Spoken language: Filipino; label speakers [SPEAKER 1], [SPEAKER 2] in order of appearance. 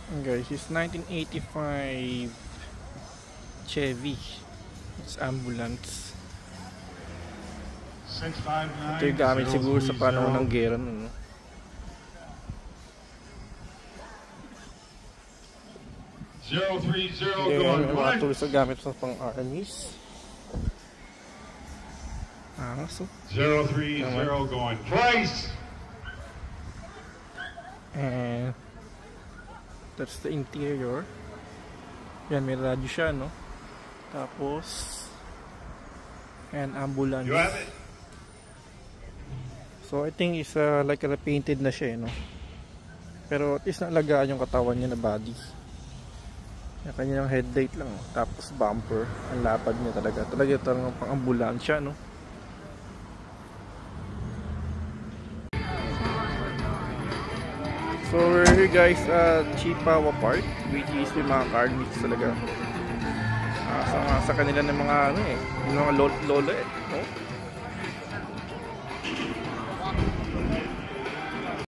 [SPEAKER 1] Guys, it's 1985 Chevy. It's ambulance. Ito yung gamit siguro sa panahon ng gera, no? Yung mga tools na gamit sa pang-armies. So
[SPEAKER 2] 030 going twice.
[SPEAKER 1] And that's the interior. Yan, may radyo siya, no? Tapos and ambulance.
[SPEAKER 2] You have it.
[SPEAKER 1] So I think it's like painted na siya, no? Pero at least naalagaan yung katawan niya na body. Yung kanyang headlight lang, no? Tapos bumper. Ang lapad niya talaga. Talaga talagang pang ambulansya, no? So we're here guys at Chippewa Park, which is yung mga car meets talaga. Sa kanila ng mga ano yung mga lolo no?